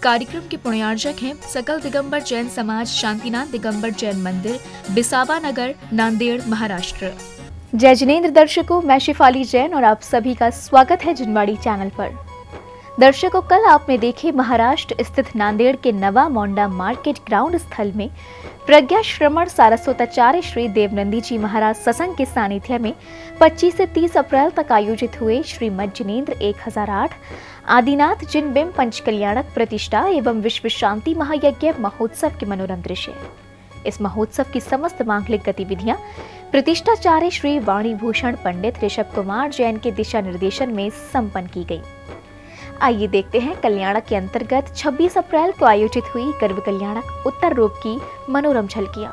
कार्यक्रम के पुण्यार्जक हैं सकल दिगंबर जैन समाज शांतिनाथ दिगंबर जैन मंदिर, बिसावा नगर, नांदेड़, महाराष्ट्र। जय जिनेंद्र दर्शकों, मैं शिफाली जैन और आप सभी का स्वागत है जिनवाड़ी चैनल पर। दर्शकों, कल आपने देखे महाराष्ट्र स्थित नांदेड़ के नवा मोंडा मार्केट ग्राउंड स्थल में प्रज्ञा श्रमण सारस्वताचार्य श्री देवनंदी जी महाराज सत्संग के सानिध्य में 25 से 30 अप्रैल तक आयोजित हुए श्रीमद जिनेंद्र 1008 आदिनाथ जिनबिंब पंचकल्याणक प्रतिष्ठा एवं विश्व शांति महायज्ञ महोत्सव के मनोरम दृश्य। इस महोत्सव की समस्त मांगलिक गतिविधियां प्रतिष्ठाचार्य श्री वाणीभूषण पंडित ऋषभ कुमार जैन के दिशा निर्देशन में संपन्न की गई। आइए देखते हैं कल्याणक के अंतर्गत 26 अप्रैल को आयोजित हुई गर्भ कल्याणक उत्तर रूप की मनोरम झलकियां।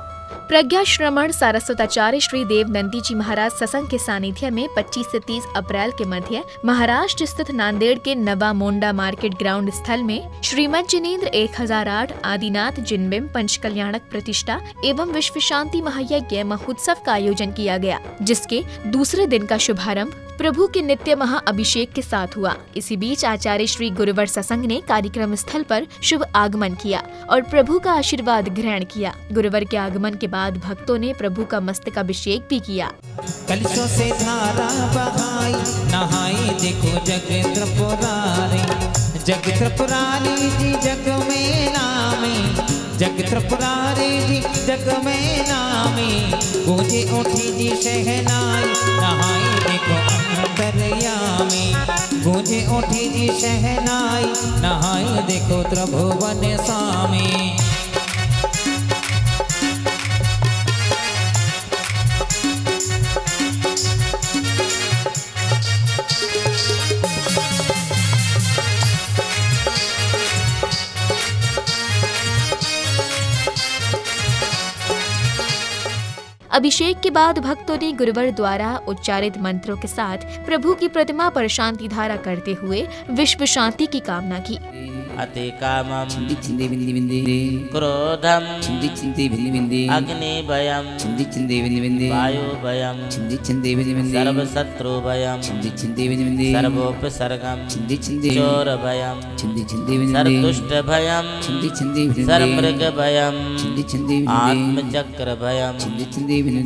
प्रज्ञा श्रमण सारस्वताचार्य श्री देवनंदी जी महाराज सत्संग के सानिध्य में 25 से 30 अप्रैल के मध्य महाराष्ट्र स्थित नांदेड़ के नवा मोंडा मार्केट ग्राउंड स्थल में श्रीमद जिनेंद्र 1008 आदिनाथ जिनबिंब पंचकल्याणक प्रतिष्ठा एवं विश्व शांति महायज्ञ महोत्सव का आयोजन किया गया, जिसके दूसरे दिन का शुभारंभ प्रभु के नित्य महाअभिषेक के साथ हुआ। इसी बीच आचार्य श्री गुरुवर सत्संग ने कार्यक्रम स्थल पर शुभ आगमन किया और प्रभु का आशीर्वाद ग्रहण किया। गुरुवर के आगमन के बाद भक्तों ने प्रभु का मस्तकाभिषेक भी किया। कलशों से धारा बहाई नहाई देखो जग त्रिपुरारी जी जग में नामी, जग त्रिपुरारी जी जग में नामी, गूंजे उठी जी शहनाई नहाई देखो अंतरयामी, गूंजे उठी जी शहनाई नहाई देखो त्रिभुवन स्वामी। अभिषेक के बाद भक्तों ने गुरुवर द्वारा उच्चारित मंत्रों के साथ प्रभु की प्रतिमा पर शांति धारा करते हुए विश्व शांति की कामना की। अति कामम क्रोधम अग्नि भयम वायु भयम सर्व शत्रु भयम सर्वोपसर्गम चोर भयम सर्वदुष्ट भयम सर्वमृग भयम आत्मचक्र भयम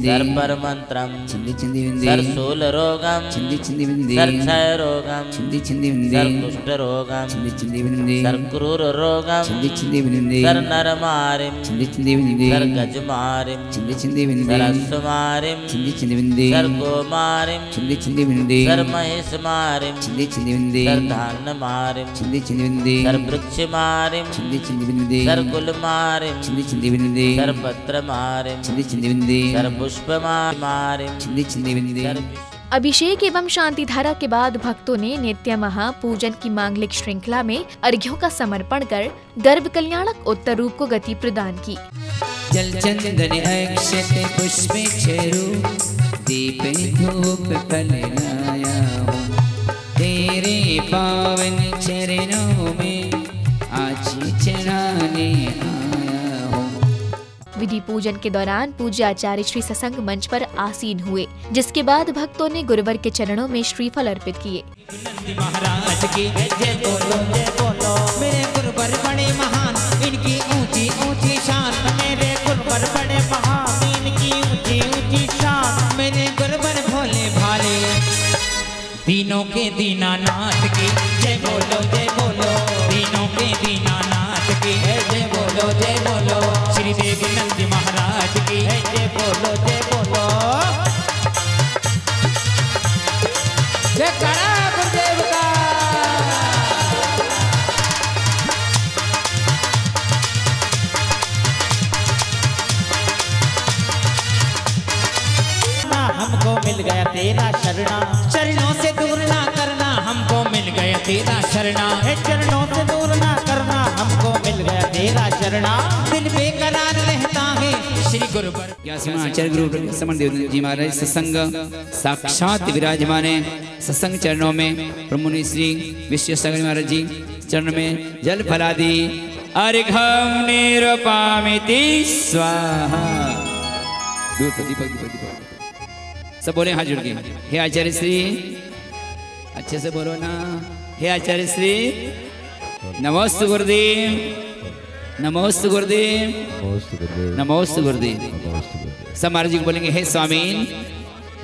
सर्पर मंत्रम सर्वशूल रोगम सर्वक्षय रोगम सर्वकुष्ठ रोगम क्रूर रोगम सर नर मारिम सर गज मारिम सर अश्व मारिम सर गो मारिम सर महेश मारिम सर धान मारिम सर वृक्ष मारिम सर कुल मारिम सर पत्र मारिम सर पुष्प मारिम। अभिषेक एवं शांति धारा के बाद भक्तों ने नित्य महापूजन की मांगलिक श्रृंखला में अर्घ्यों का समर्पण कर गर्भ कल्याणक उत्तर रूप को गति प्रदान की। जल चंदन अक्षत पुष्प चरु दीप धूप फल लाया हूँ, तेरे पावन चरणों में आज चढ़ाने आया हूँ। विधि पूजन के दौरान पूज्य आचार्य श्री सत्संग मंच पर आसीन हुए, जिसके बाद भक्तों ने गुरुवर के चरणों में श्रीफल अर्पित किए। महाराज की जय बोलो मेरे गुरुवर बड़े महान, इनकी ऊंची ऊंची शान, मेरे गुरुवर बड़े महान, इनकी ऊंची ऊंची शान, मेरे गुरुवर भोले भाले तीनों के दीनानाथ की जय बोलो तीनों के दीनानाथ की जय बोलो श्री देवनंदी महाराज की जय बोलो जय करा गुरुदेव का। हमको मिल गया तेरा शरणा, चरणों से दूर ना करना, हमको मिल गया तेरा शरणा, चरणों से दूर ना करना, हमको मिल गया तेरा शरणा, दिल बेकरार रहता है श्री गुरुवर। आचार्य गुरु समन देव जी महाराज सत्संग साक्षात विराजमान है। सत्संग चरणों में प्रमुनि श्री विश्वेश्वर महाराज जी चरण में जल फलादि अर्घम निरूपामिति स्वाहा। सब बोले हाथ जोड़ के, हे आचार्य श्री, अच्छे से बोलो ना, हे आचार्य श्री नमोस्तु गुरुदेव, नमोस्तु गुरुदेव, नमोस्तु गुरुदेव। सब महाराज जी को बोलेंगे हे स्वामी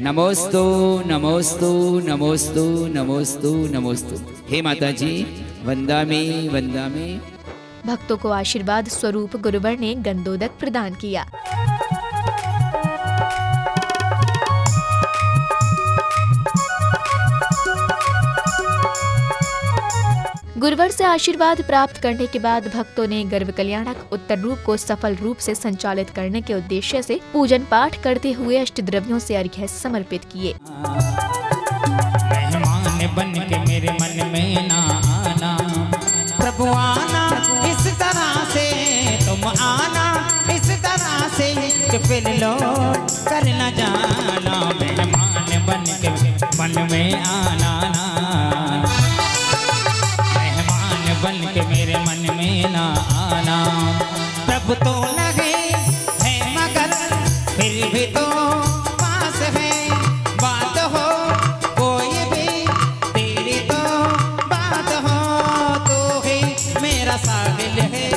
नमोस्तु नमोस्तु नमोस्तु नमोस्तु नमोस्तु। हे माता जी वंदामि वंदामि। भक्तों को आशीर्वाद स्वरूप गुरुवर ने गंधोदक प्रदान किया। गुरुवर से आशीर्वाद प्राप्त करने के बाद भक्तों ने गर्भ कल्याणक उत्तर रूप को सफल रूप से संचालित करने के उद्देश्य से पूजन पाठ करते हुए अष्टद्रव्यों से अर्घ्य समर्पित किए। मेहमान बन के मेरे मन में ना आना, प्रभु आना इस तरह से, तुम आना इस तरह से कि फिर लौट कर न जाना। मेहमान बन के मन में आना, बन के मेरे मन में ना आना। प्रभु तो लगे है मगर फिर भी तो पास है, बात हो कोई भी तेरी तो बात हो। तू ही मेरा साहिल है,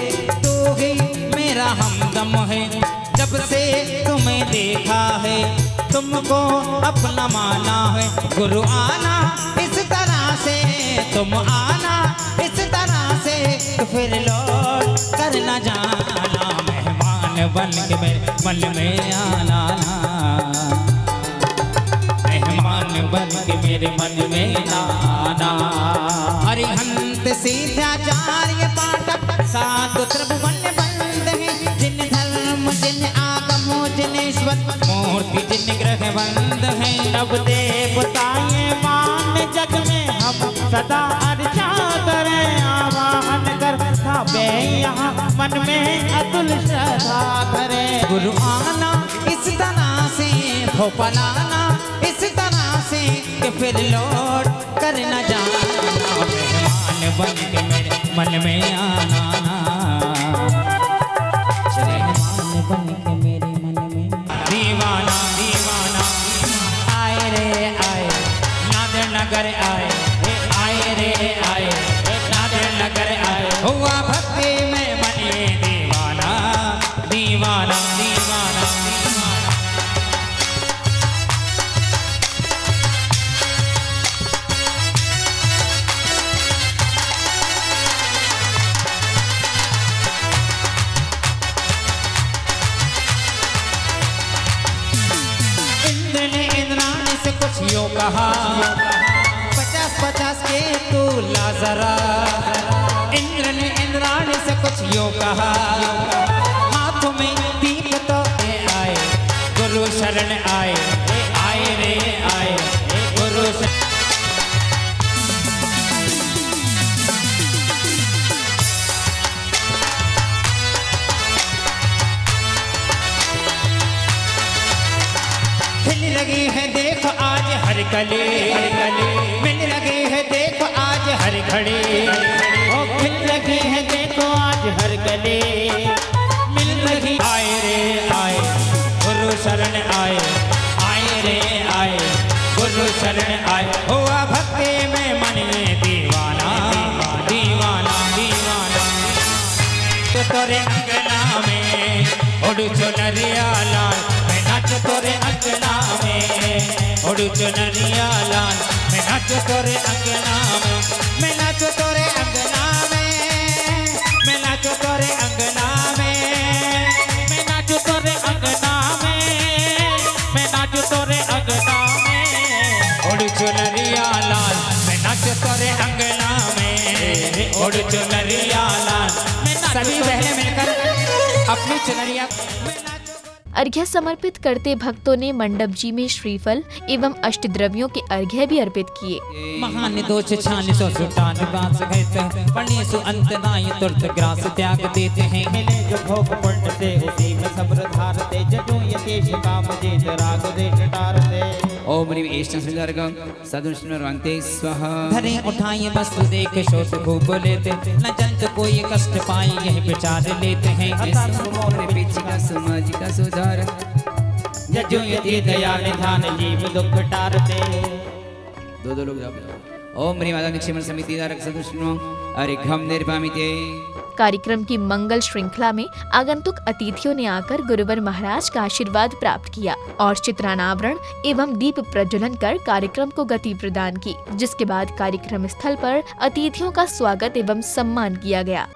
तू ही मेरा हमदम है। जब से तुम्हें देखा है तुमको अपना माना है। गुरु आना इस तरह से, तुम आना इस तरह से फिर लौट कर न जाना। मेहमान बन के मेरे मन में आना, मेहमान बन के मेरे मन में आना। हरिहंत सीधाचार्य पाठक साधु त्रिभुवन बंद है। जिन धर्म जिन आगम जिन ईश्वर मूर्ति जिन ग्रह बंद है। नव देवताएं मान जग में हम सदा अर्चा करें। आवाहन कर थापे यहाँ मन में अतुल श्रद्धा करें। गुरु आना इस तरह से, भोपाल आना इस तरह से कि फिर लौट कर न जाना। मेहमान बन के मेरे मन में आना, मेहमान बन के मेरे मन में। दीवाना दीवाना आए रे आए, नादर नगर आए, आए रे आए, नादर नगर आए। हुआ भक्ति में बने दीवाना, दीवाना दीवाना दीवाना। इंद्र ने इंद्राणी से कुछ यूं कहा, 50-50 के तू ला जरा। इंद्र ने इंद्राणी से कुछ यूं कहा, हाथों में दीप तो आए, गुरु शरण आए, आए रे आए, गुरु शरण। खिल लगी है देखो आज हर कली, मिल लगी है देखो आज हर घड़ी। ओ खिल लगी है देखो आज हर गली, मिल लगी। आए रे आए, गुरु शरण आए, आए रे आए, गुरु शरण आए। हुआ भक्ति में मन में दीवाना, दीवाना दीवाना। तो तोरे अंगना में उड़ चुनरिया लाल, मैं नाच तोरे अंगना में उड़ चुनरिया लाल। मैं नाच तोरे अंगना में, मैं नाच तोरे अंगना में, मैं नाच तोरे अंगना में, मैं नाच तोरे अंगना में, मैं नाच तोरे अंगना में। उड़ चुनरिया लाल, मैं नाच तोरे अंगना में उड़ चुनरिया लाल। सभी बहनें मिलकर अपनी चुनरिया। अर्घ्य समर्पित करते भक्तों ने मंडप जी में श्रीफल एवं अष्टद्रव्यों के अर्घ्य भी अर्पित किए। महान दोष छान सो सुटान बास कहते पढ़ने सो अंत नाय तुरत ग्रास त्याग देते हैं। मिले जो भोग पुण्य से उसी में सब्र धारते, जजो यतेश काम जे राग देश टारते। ओम ह्रीं एष्टं संधारकं साधुष्णुर्वान्ते स्वाहा। धरे उठाए वस्तु देख शोध खूब लेते, न जंत कोई कष्ट पाए यह विचार लेते हैं। पेचिका समाजिका सुधार, जजो यति दया निधान जीव दुख टारते। दो लोग जाओ। ओम ह्रीं माता निक्षेपण समिति धारक सदुष्णो अर्घ्यं निर्वामिते। कार्यक्रम की मंगल श्रृंखला में आगंतुक अतिथियों ने आकर गुरुवर महाराज का आशीर्वाद प्राप्त किया और चित्रानावरण एवं दीप प्रज्वलन कर कार्यक्रम को गति प्रदान की, जिसके बाद कार्यक्रम स्थल पर अतिथियों का स्वागत एवं सम्मान किया गया।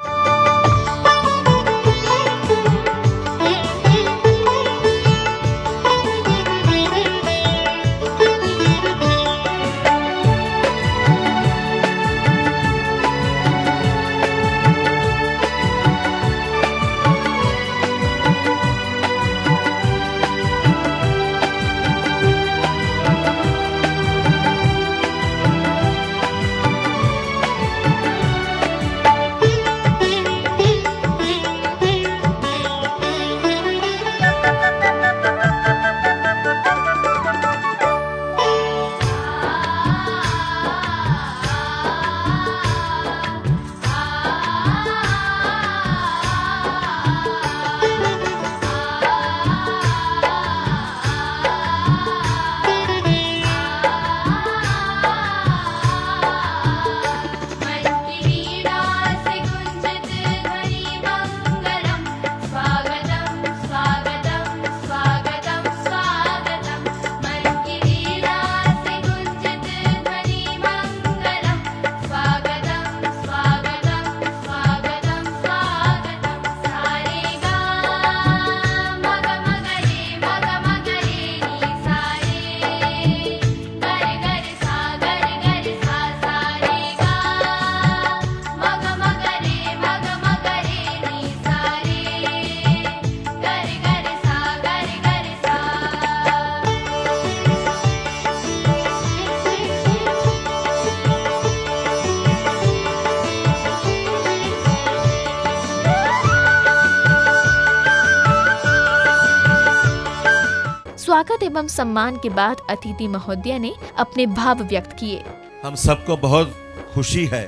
स्वागत एवं सम्मान के बाद अतिथि महोदय ने अपने भाव व्यक्त किए। हम सबको बहुत खुशी है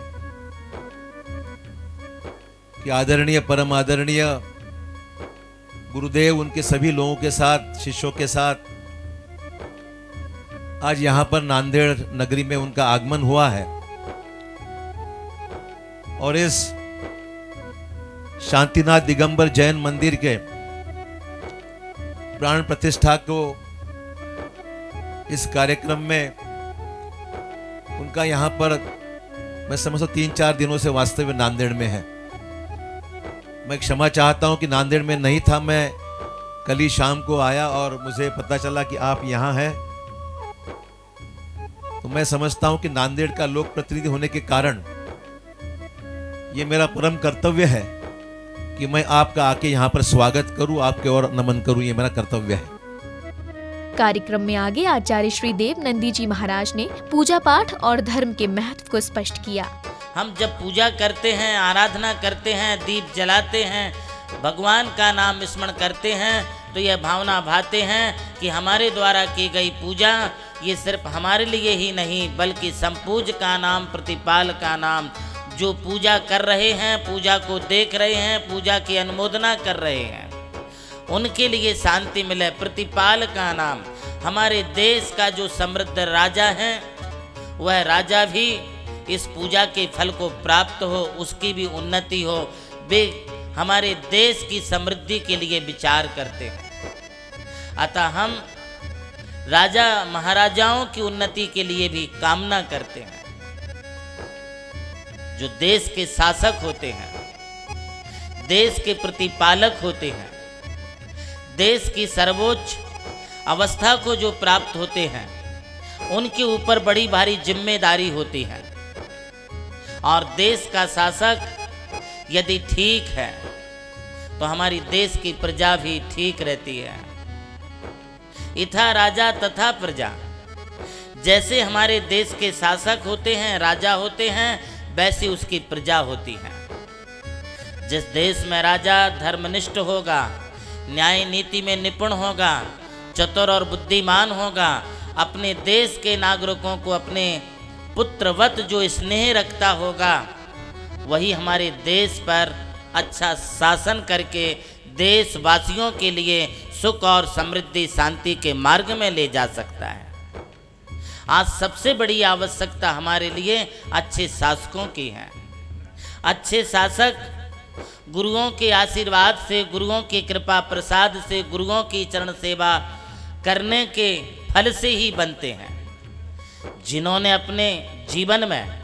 कि आदरणीय परम आदरणीय गुरुदेव उनके सभी लोगों के साथ, शिष्यों के साथ आज यहाँ पर नांदेड़ नगरी में उनका आगमन हुआ है और इस शांतिनाथ दिगंबर जैन मंदिर के प्राण प्रतिष्ठा को इस कार्यक्रम में उनका यहाँ पर मैं समझता 3-4 दिनों से वास्तव नांदेड़ में है। मैं क्षमा चाहता हूँ कि नांदेड़ में नहीं था, मैं कल ही शाम को आया और मुझे पता चला कि आप यहाँ हैं। तो मैं समझता हूँ कि नांदेड़ का लोक प्रतिनिधि होने के कारण ये मेरा परम कर्तव्य है कि मैं आपका आके यहाँ पर स्वागत करूं, आपके और नमन करूं, ये मेरा कर्तव्य है। कार्यक्रम में आगे आचार्य श्री देव नंदी जी महाराज ने पूजा पाठ और धर्म के महत्व को स्पष्ट किया। हम जब पूजा करते हैं, आराधना करते हैं, दीप जलाते हैं, भगवान का नाम स्मरण करते हैं, तो यह भावना भाते हैं कि हमारे द्वारा की गई पूजा ये सिर्फ हमारे लिए ही नहीं बल्कि संपूज का नाम, प्रतिपाल का नाम, जो पूजा कर रहे हैं, पूजा को देख रहे हैं, पूजा की अनुमोदना कर रहे हैं, उनके लिए शांति मिले। प्रतिपाल का नाम, हमारे देश का जो समृद्ध राजा है वह राजा भी इस पूजा के फल को प्राप्त हो, उसकी भी उन्नति हो, वे हमारे देश की समृद्धि के लिए विचार करते हैं। अतः हम राजा महाराजाओं की उन्नति के लिए भी कामना करते हैं। जो देश के शासक होते हैं, देश के प्रतिपालक होते हैं, देश की सर्वोच्च अवस्था को जो प्राप्त होते हैं, उनके ऊपर बड़ी भारी जिम्मेदारी होती है। और देश का शासक यदि ठीक है तो हमारी देश की प्रजा भी ठीक रहती है। इथा राजा तथा प्रजा, जैसे हमारे देश के शासक होते हैं, राजा होते हैं, वैसी उसकी प्रजा होती है। जिस देश में राजा धर्मनिष्ठ होगा, न्याय नीति में निपुण होगा, चतुर और बुद्धिमान होगा, अपने देश के नागरिकों को अपने पुत्रवत जो स्नेह रखता होगा, वही हमारे देश पर अच्छा शासन करके देशवासियों के लिए सुख और समृद्धि शांति के मार्ग में ले जा सकता है। आज सबसे बड़ी आवश्यकता हमारे लिए अच्छे शासकों की है। अच्छे शासक गुरुओं के आशीर्वाद से, गुरुओं की कृपा प्रसाद से, गुरुओं की चरण सेवा करने के फल से ही बनते हैं। जिन्होंने अपने जीवन में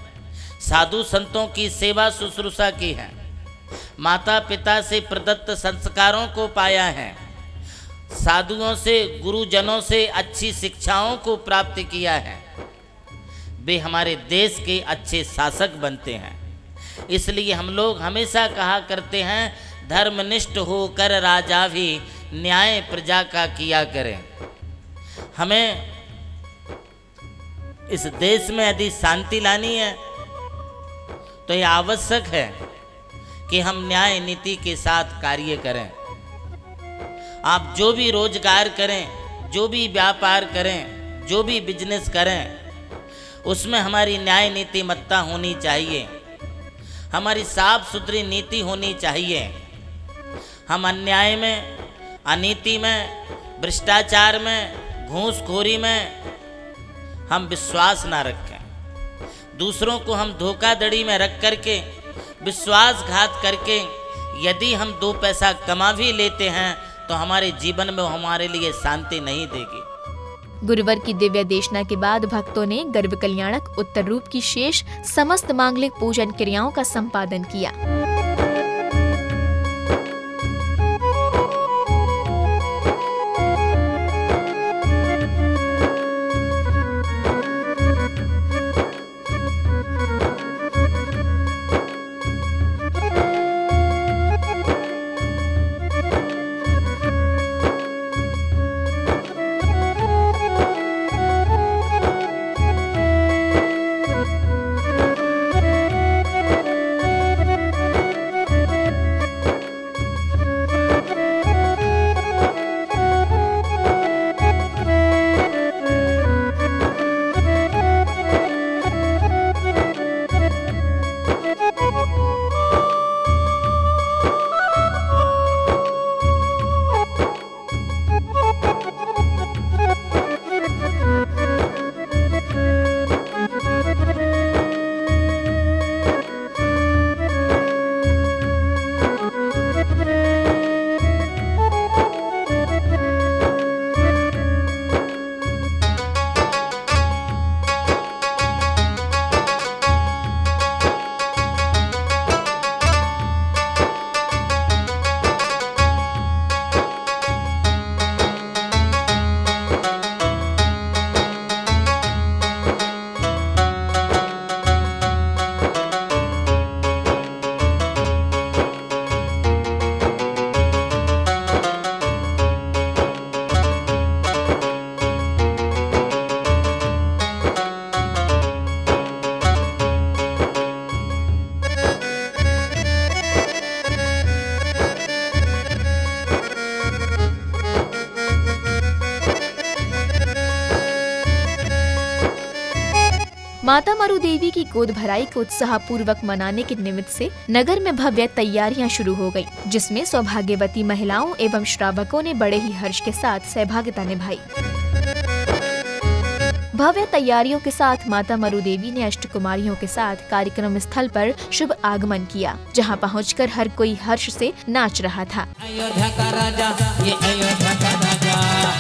साधु संतों की सेवा शुश्रूषा की है, माता पिता से प्रदत्त संस्कारों को पाया है, साधुओं से, गुरुजनों से अच्छी शिक्षाओं को प्राप्त किया है, वे हमारे देश के अच्छे शासक बनते हैं। इसलिए हम लोग हमेशा कहा करते हैं, धर्मनिष्ठ होकर राजा भी न्याय प्रजा का किया करें। हमें इस देश में यदि शांति लानी है तो यह आवश्यक है कि हम न्याय नीति के साथ कार्य करें। आप जो भी रोजगार करें, जो भी व्यापार करें, जो भी बिजनेस करें, उसमें हमारी न्याय नीतिमत्ता होनी चाहिए, हमारी साफ सुथरी नीति होनी चाहिए। हम अन्याय में, अनीति में, भ्रष्टाचार में, घूसखोरी में हम विश्वास ना रखें। दूसरों को हम धोखाधड़ी में रख करके, विश्वासघात करके यदि हम 2 पैसा कमा भी लेते हैं तो हमारे जीवन में हमारे लिए शांति नहीं देगी। गुरुवर की दिव्य देशना के बाद भक्तों ने गर्भ कल्याणक उत्तर रूप की शेष समस्त मांगलिक पूजन क्रियाओं का संपादन किया। माता मरु देवी की गोद भराई को उत्साह पूर्वक मनाने के निमित्त से नगर में भव्य तैयारियां शुरू हो गयी, जिसमें सौभाग्यवती महिलाओं एवं श्रावकों ने बड़े ही हर्ष के साथ सहभागिता निभाई। भव्य तैयारियों के साथ माता मरु देवी ने अष्टकुमारियों के साथ कार्यक्रम स्थल पर शुभ आगमन किया, जहां पहुंचकर हर कोई हर्ष से नाच रहा था। अयोध्या का राजा, ये अयोध्या का राजा।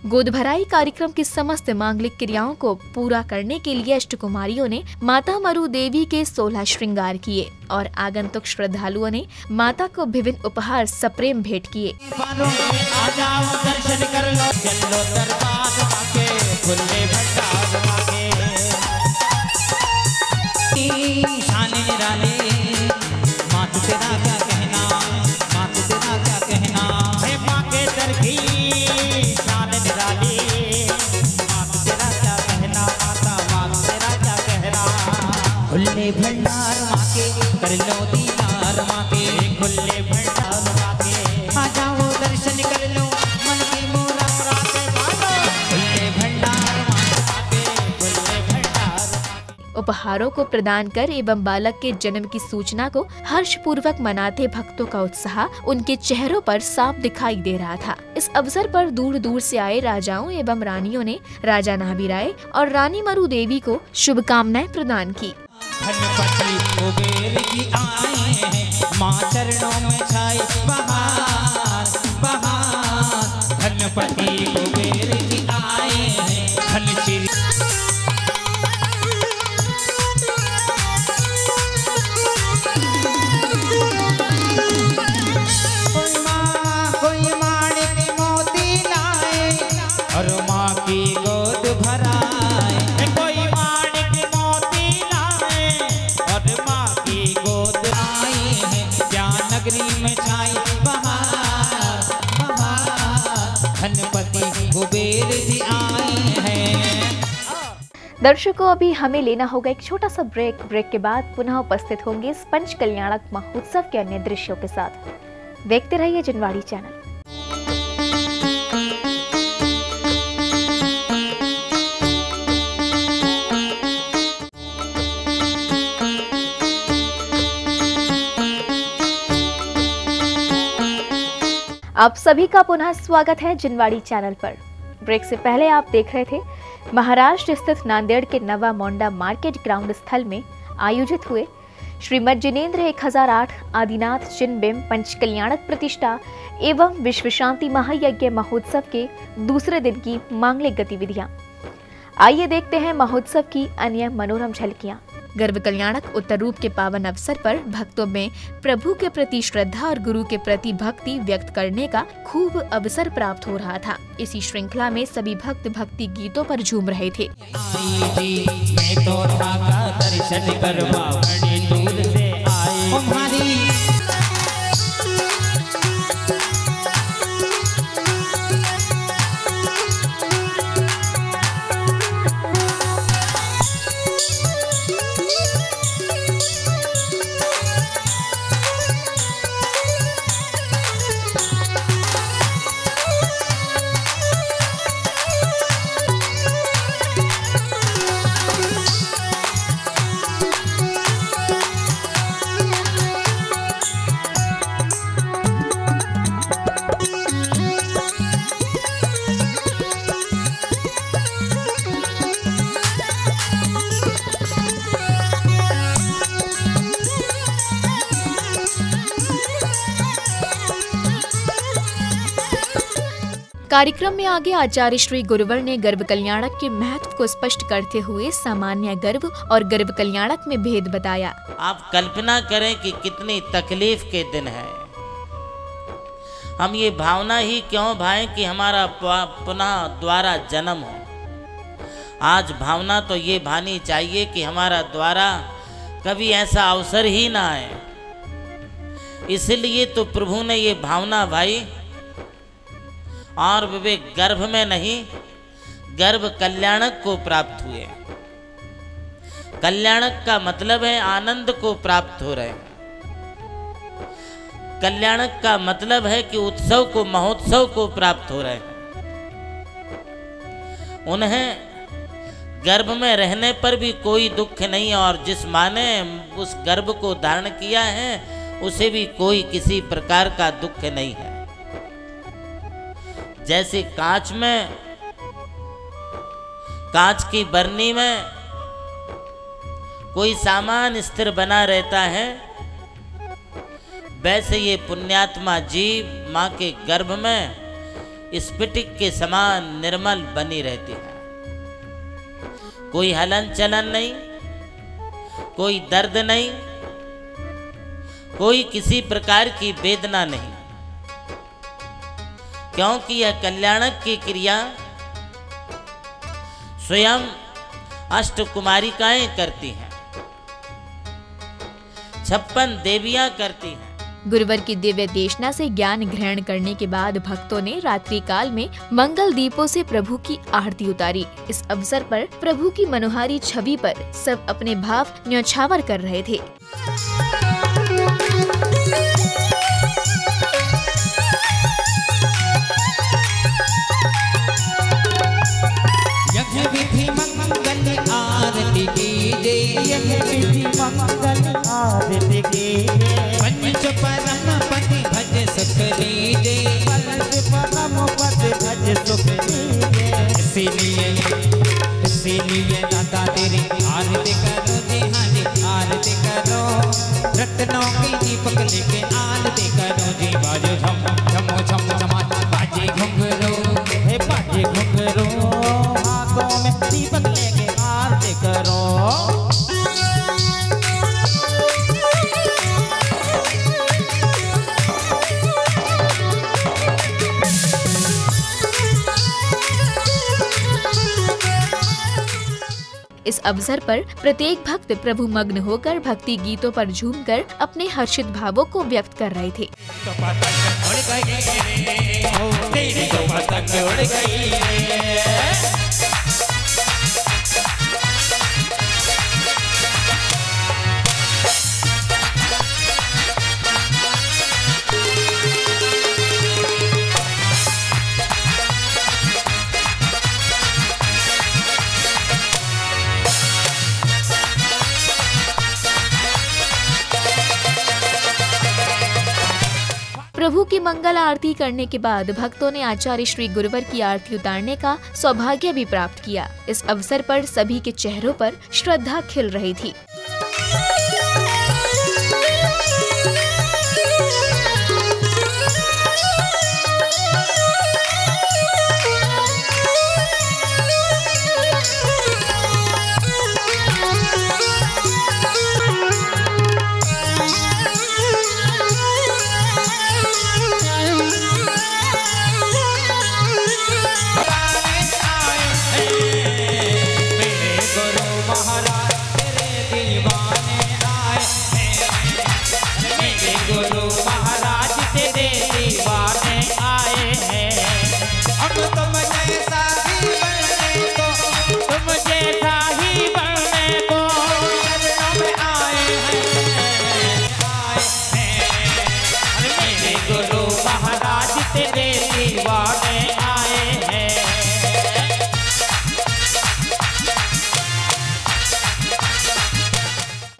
गोद भराई कार्यक्रम की समस्त मांगलिक क्रियाओं को पूरा करने के लिए अष्टकुमारियों ने माता मरु देवी के 16 श्रृंगार किए और आगंतुक श्रद्धालुओं ने माता को विभिन्न उपहार सप्रेम भेंट किए। शान निराली, मात तेरा क्या कहना, माता खुले भंडार माँ के, कर लो दीदार माँ के, खुले भंडार माँ के, आ जाओ दर्शन कर लो मन की मोरा राते बाबा, खुले भंडार माँ के, खुले भंडार। उपहारों को प्रदान कर एवं बालक के जन्म की सूचना को हर्षपूर्वक मनाते भक्तों का उत्साह उनके चेहरों पर साफ दिखाई दे रहा था। इस अवसर पर दूर दूर से आए राजाओं एवं रानियों ने राजा नाभिराय और रानी मरु देवी को शुभकामनाएं प्रदान की। धनपति कुबेर जी आए हैं, माँ चरणों में छाई बहार बहार। धनपति कुबेर जी आए हैं, धन श्री कोई माणिक मोती लाए और माँ की गोद भराए, कोई माणिक मोती लाए और माँ की गोद आए हैं, ज्ञान नगरी में छाई बहार बहार। धनपति कुबेर जी आए हैं। दर्शकों, अभी हमें लेना होगा एक छोटा सा ब्रेक के बाद पुनः उपस्थित होंगे इस पंच कल्याणक महोत्सव के अन्य दृश्यों के साथ। देखते रहिए जिनवाड़ी चैनल। आप सभी का पुनः स्वागत है जिनवाड़ी चैनल पर। ब्रेक से पहले आप देख रहे थे महाराष्ट्र स्थित नांदेड़ के नवा मोंडा मार्केट ग्राउंड स्थल में आयोजित हुए श्रीमद जिनेन्द्र 1008 आदिनाथ चिन्बिंब पंच कल्याणक प्रतिष्ठा एवं विश्व शांति महायज्ञ महोत्सव के दूसरे दिन की मांगलिक गतिविधियां। आइए देखते हैं महोत्सव की अन्य मनोरम झलकियां। गर्भ कल्याणक उत्तर रूप के पावन अवसर पर भक्तों में प्रभु के प्रति श्रद्धा और गुरु के प्रति भक्ति व्यक्त करने का खूब अवसर प्राप्त हो रहा था। इसी श्रृंखला में सभी भक्त भक्ति गीतों पर झूम रहे थे। मैं तो दर्शन करवा बड़ी दूर से आए तुम्हारी कार्यक्रम में आगे आचार्य श्री गुरुवर ने गर्भ कल्याणक के महत्व को स्पष्ट करते हुए सामान्य गर्भ और गर्भ कल्याणक में भेद बताया। आप कल्पना करें कि कितनी तकलीफ के दिन है। हम ये भावना ही क्यों भाएं कि हमारा पुनः दोबारा जन्म हो। आज भावना तो ये भानी चाहिए कि हमारा दोबारा कभी ऐसा अवसर ही ना आए। इसलिए तो प्रभु ने ये भावना भाई, और वे गर्भ में नहीं गर्भ कल्याणक को प्राप्त हुए। कल्याणक का मतलब है आनंद को प्राप्त हो रहे हैं। कल्याणक का मतलब है कि उत्सव को महोत्सव को प्राप्त हो रहे हैं। उन्हें गर्भ में रहने पर भी कोई दुख नहीं, और जिस माँ ने उस गर्भ को धारण किया है उसे भी कोई किसी प्रकार का दुख नहीं है। जैसे कांच में, कांच की बरनी में कोई सामान स्थिर बना रहता है, वैसे ये पुण्यात्मा जीव माँ के गर्भ में स्फटिक के समान निर्मल बनी रहती है। कोई हलन चलन नहीं, कोई दर्द नहीं, कोई किसी प्रकार की वेदना नहीं, क्योंकि यह कल्याणक की क्रिया स्वयं अष्ट कुमारिकाएं करती हैं, 56 देवियां करती हैं। गुरुवर की दिव्य देशना से ज्ञान ग्रहण करने के बाद भक्तों ने रात्रि काल में मंगल दीपों से प्रभु की आरती उतारी। इस अवसर पर प्रभु की मनोहारी छवि पर सब अपने भाव न्यौछावर कर रहे थे। विधि मंगल आरती कीजे, विधि मंगल आरती कीजे। पंच परम पति भज सुख लीजे, पंच परम पति भज सुख लीजे। इसीलिए दादा तेरी आरती करो जी, हाँ जी आरती करो। रत्नों की दीपक लेके आरती करो जी। बाजे झम झमो झम झमा बाजे घुंघरू, हे बाजे घुंघरू। हाथों में दीपक लेके आरती करो। इस अवसर पर प्रत्येक भक्त प्रभु मग्न होकर भक्ति गीतों पर झूमकर अपने हर्षित भावों को व्यक्त कर रहे थे। प्रभु की मंगल आरती करने के बाद भक्तों ने आचार्य श्री गुरुवर की आरती उतारने का सौभाग्य भी प्राप्त किया। इस अवसर पर सभी के चेहरों पर श्रद्धा खिल रही थी।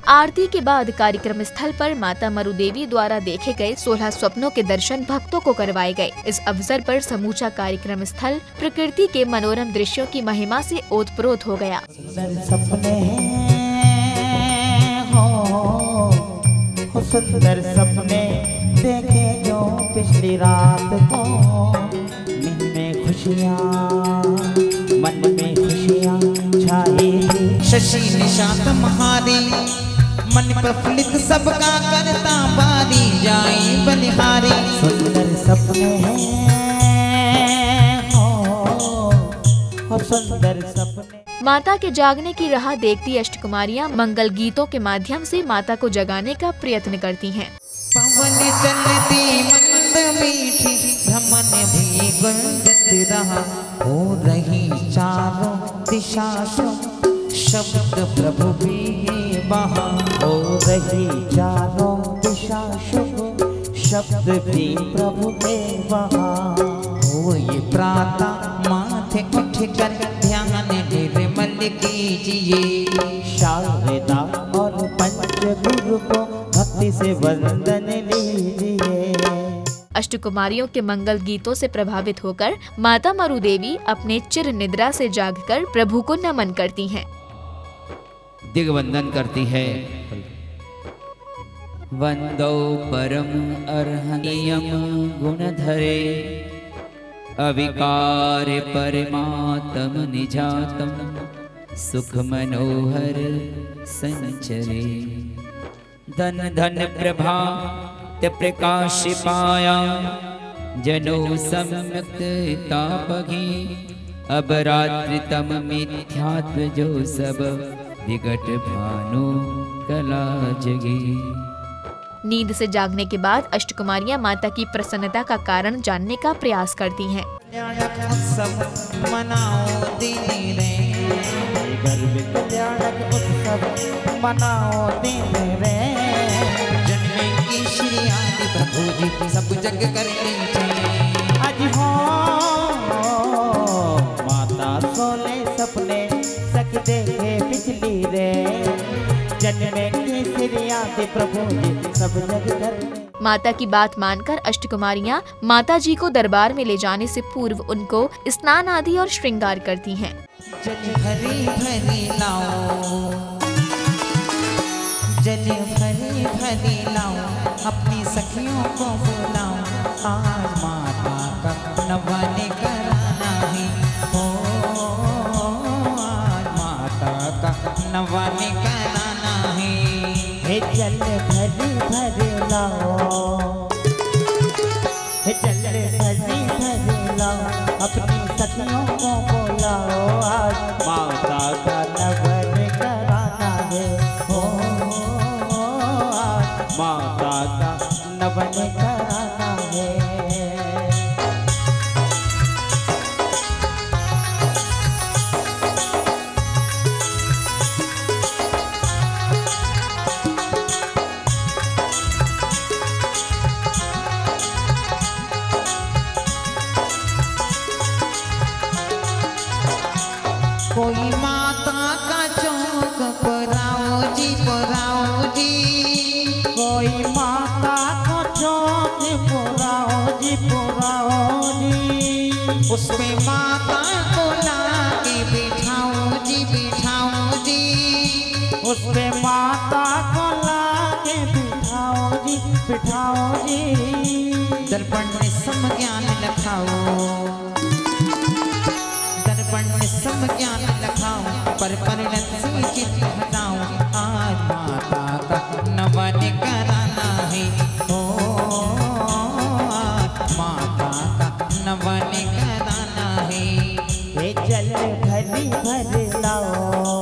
आरती के बाद कार्यक्रम स्थल पर माता मरुदेवी द्वारा देखे गए 16 स्वप्नों के दर्शन भक्तों को करवाए गए। इस अवसर पर समूचा कार्यक्रम स्थल प्रकृति के मनोरम दृश्यों की महिमा से ओतप्रोत हो गया। सुंदर सपने देखे जो पिछली रात को, मन में खुशियाँ छाई। शशि निशांत महारी मन प्रफुल्लित सबका करता बारी जाई बलिहारी। सुंदर सपने हो सुंदर सपने। माता के जागने की राह देखती अष्टकुमारियां मंगल गीतों के माध्यम से माता को जगाने का प्रयत्न करती हैं। पवन चलती मंद मीठी भ्रमण भी गुंजत रहा, हो रही चारों दिशा शब्द प्रभु भी वहाँ, हो रही चारों दिशा शब्द भी प्रभु के वहाँ। हो ये प्रातः माथे उठ कर ध्यान निर्मल कीजिए, शारदा और पंच गुरु को भक्ति से वंदन लीजिए। अष्टकुमारियों के मंगल गीतों से प्रभावित होकर माता मरुदेवी अपने चिर निद्रा से जागकर प्रभु को नमन करती हैं। दिग्वंदन करती है। वंदो परम अर्हणीयम गुणधरे, अविकार परमात्म निजातम, सुख मनोहर संचरे। धन धन प्रभा प्रकाश पाया, जनो सम्यक तापघी, अब रात्रि तम मिथ्यात्व जो सब, विगट भानु कला जगी। नींद से जागने के बाद अष्टकुमारियां माता की प्रसन्नता का कारण जानने का प्रयास करती हैं। उत्सव मनाओ दिन रे, घर में कल्याणक उत्सव मनाओ दिन रे। जन्मे की श्री आदि प्रभु जी सब जग करनी चाहिए। आज हो माता सोने सपने सक देखे पिछली रे। जन्मे की श्री आदि प्रभु जी सब जग करनी। माता की बात मानकर अष्टकुमारियां माता जी को दरबार में ले जाने से पूर्व उनको स्नान आदि और श्रृंगार करती हैं। जल भरी भरी लाओ, जल भरी भरी लाओ, अपनी सखियों को बुलाओ। आज माता का नवाने कराना है, हो आज माता का नवाने कराना है। हे जल भरी भरी लाओ, हे जल भरी भरी लाओ, अपनी सखियों को बुलाओ। आज माता का नवन कराना है, हो आज माता का नवन कराना है। कोई माता का चौक पुराओ जी, पुराओ जी। कोई माता का चौक पुराओ जी, पुराओ जी। उसमें माता को लाके बिठाओ जी, बिठाओ जी। उसमें माता को लाके बिठाओ जी, बिठाओ जी। दर्पण में सम ज्ञान लखाओ, सब ज्ञान लखाओ, पर परिणत से चित्त हटाओ। आज माता का नवन कराना है, हो आज माता का नवन कराना है। हे जल भरी भरी लाओ,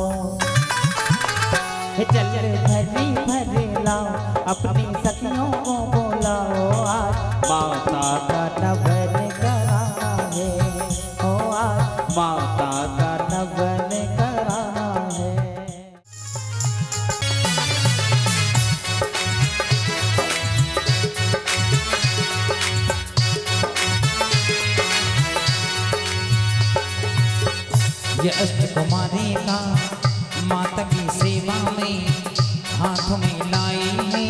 हे जल भरी भरी लाओ, अपनी सखियों को बुलाओ। आज माता का नवन कराना है, हो आज माता का नवन कराना है। ये अष्टकुमारी का माता की सेवा में हाथों में लाई है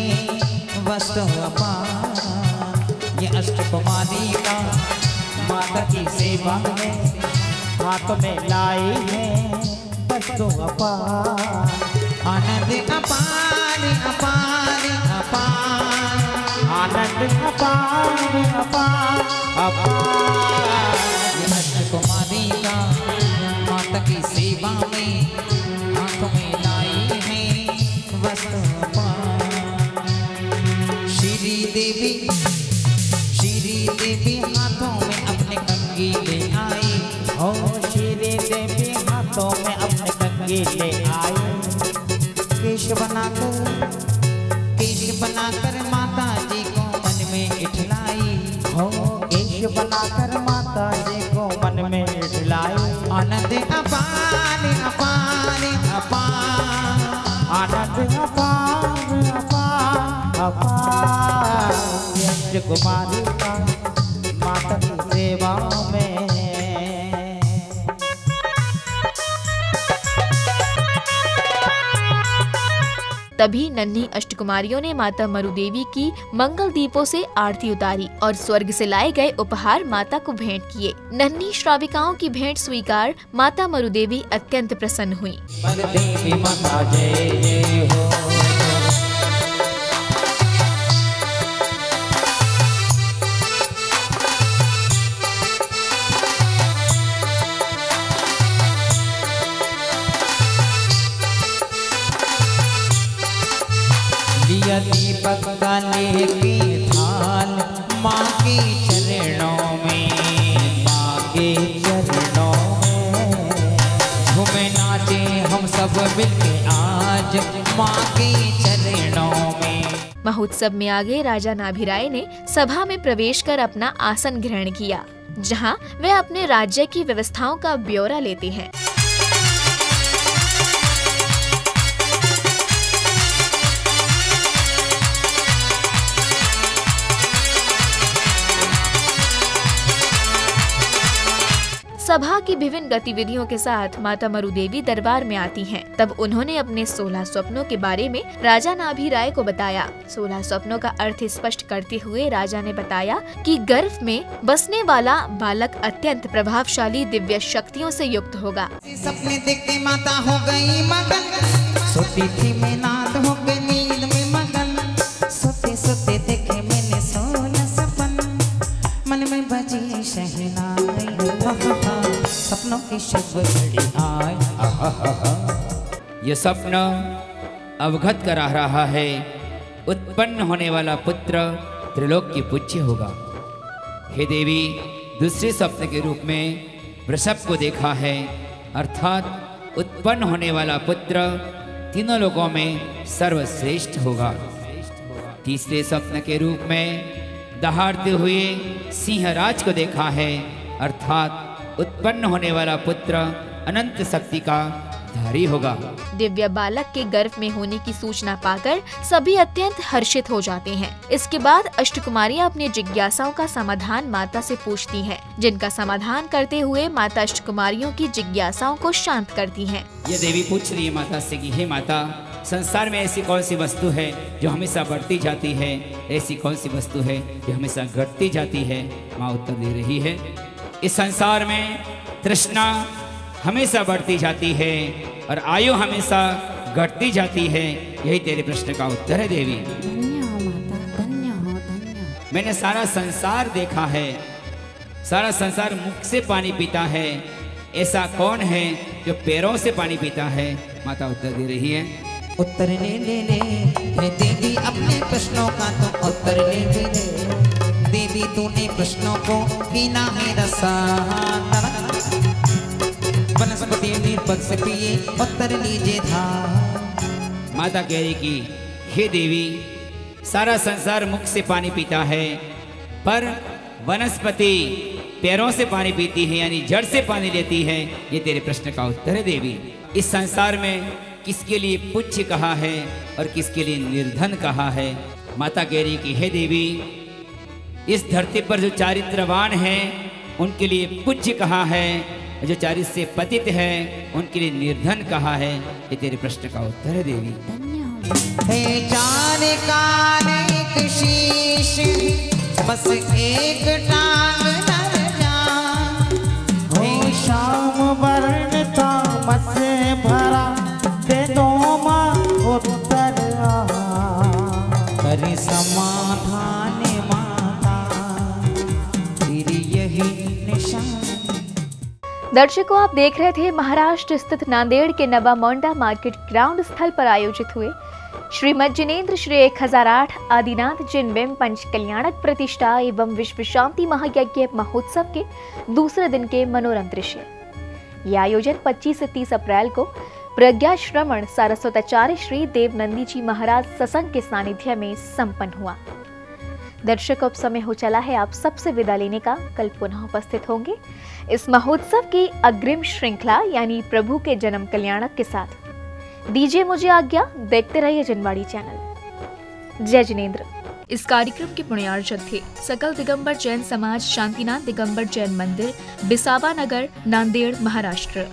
वस्त्र अपार। ये अष्टकुमारी का माता की सेवा में हाथ में लाई है वस्तु अपार। आनंद अपार अपार अपार, आनंद अपार अपार अपार। ये अष्टकुमारी का माता की सेवा में हाथ में लाई है वस्तु अपार। श्री देवी हाथों में अपने कंगी ले आई, हो श्री देवी हाथों में अपने कंगी ले आई। केश बनाकर माता जी को मन में इठलाई, हो केश बनाकर माता जी को मन में इठलाई। आनंद अपार अपार अपार, आनंद अपार अपार अपार। अष्टकुमारी का माता की सेवा में तभी नन्ही अष्टकुमारियों ने माता मरुदेवी की मंगल दीपों से आरती उतारी और स्वर्ग से लाए गए उपहार माता को भेंट किए। नन्ही श्राविकाओं की भेंट स्वीकार माता मरुदेवी अत्यंत प्रसन्न हुई। मरुदेवी माता जय जय हो। लिया दीपक का लेके थाल माँ के चरणों में, माँ के चरणों में घूमे नाचे हम सब मिलके आज माँ के चरणों में। महोत्सव में आगे राजा नाभिराय ने सभा में प्रवेश कर अपना आसन ग्रहण किया, जहां वे अपने राज्य की व्यवस्थाओं का ब्यौरा लेते हैं। सभा की विभिन्न गतिविधियों के साथ माता मरु देवी दरबार में आती हैं। तब उन्होंने अपने 16 स्वप्नों के बारे में राजा नाभिराय को बताया। 16 स्वप्नों का अर्थ स्पष्ट करते हुए राजा ने बताया कि गर्भ में बसने वाला बालक अत्यंत प्रभावशाली दिव्य शक्तियों से युक्त होगा। सपने देख के माता हो गई मगन, सोती थी मैं नाद हो गई नींद में मगन, सोते सोते देखे मैंने सोना सपन, मन में बजी शहनाई, सपनों की शुभ घड़ी आए। यह स्वप्न अवगत करा रहा है, उत्पन्न होने वाला पुत्र त्रिलोक की पूज्य होगा। हे देवी, दूसरे स्वप्न के रूप में वृषभ को देखा है, अर्थात उत्पन्न होने वाला पुत्र तीनों लोकों में सर्वश्रेष्ठ होगा। तीसरे स्वप्न के रूप में दहाड़ते हुए सिंहराज को देखा है, अर्थात उत्पन्न होने वाला पुत्र अनंत शक्ति का धारी होगा। दिव्य बालक के गर्भ में होने की सूचना पाकर सभी अत्यंत हर्षित हो जाते हैं। इसके बाद अष्टकुमारियां अपनी जिज्ञासाओं का समाधान माता से पूछती हैं, जिनका समाधान करते हुए माता अष्टकुमारियों की जिज्ञासाओं को शांत करती हैं। ये देवी पूछ रही है माता से कि हे माता, संसार में ऐसी कौन सी वस्तु है जो हमेशा बढ़ती जाती है, ऐसी कौन सी वस्तु है जो हमेशा घटती जाती है? माँ उत्तर दे रही है, इस संसार में तृष्णा हमेशा बढ़ती जाती है और आयु हमेशा घटती जाती है। यही तेरे प्रश्न का उत्तर है देवी। धन्य हो माता, धन्य हो, धन्य हो। मैंने सारा संसार देखा है, सारा संसार मुख से पानी पीता है, ऐसा कौन है जो पैरों से पानी पीता है? माता उत्तर दे रही है, उत्तर ले हे देवी अपने प्रश्नों का तो उत्तर ले देवी, तूने प्रश्नों को बिना है रसायन, वनस्पति निर्पद से पिए उत्तर लीजिए धार। माता कह रही कि हे देवी, सारा संसार मुख से पानी पीता है, पर वनस्पति पैरों से पानी पीती है, यानी जड़ से पानी लेती है। ये तेरे प्रश्न का उत्तर है देवी। इस संसार में किसके लिए पुच्छ कहा है और किसके लिए निर्धन कहा है? माता कह रही कि हे देवी, इस धरती पर जो चारित्रवान हैं उनके लिए पुच्छ कहा है, जो चारित्र से पतित है उनके लिए निर्धन कहा है। ये तेरे प्रश्न का उत्तर है देवी। हे चार कान एक शीश, बस एक टांग न जान, हे श्याम वर्ण तामस से भरा, दे दो माँ उत्तर करी समाधान माता, तेरी यही निशान। दर्शकों, आप देख रहे थे महाराष्ट्र स्थित नांदेड़ के नवा मोंडा मार्केट ग्राउंड स्थल पर आयोजित हुए श्रीमद जिनेन्द्र श्री 1008 आदिनाथ जिनबेम पंच कल्याणक प्रतिष्ठा एवं विश्व शांति महायज्ञ महोत्सव के दूसरे दिन के मनोरम दृश्य। यह आयोजन 25 से 30 अप्रैल को प्रज्ञा श्रमण सारस्वताचार्य श्री देव नंदी जी महाराज सत्संग के सानिध्य में संपन्न हुआ। दर्शकों, अब समय हो चला है आप सबसे विदा लेने का। कल पुनः उपस्थित होंगे इस महोत्सव की अग्रिम श्रृंखला यानी प्रभु के जन्म कल्याणक के साथ। दीजिए मुझे आज्ञा, देखते रहिए जनवाड़ी चैनल। जय जिनेन्द्र। इस कार्यक्रम के पुण्यार्चक थे सकल दिगंबर जैन समाज, शांतिनाथ दिगंबर जैन मंदिर, बिसावा नगर, नांदेड़, महाराष्ट्र।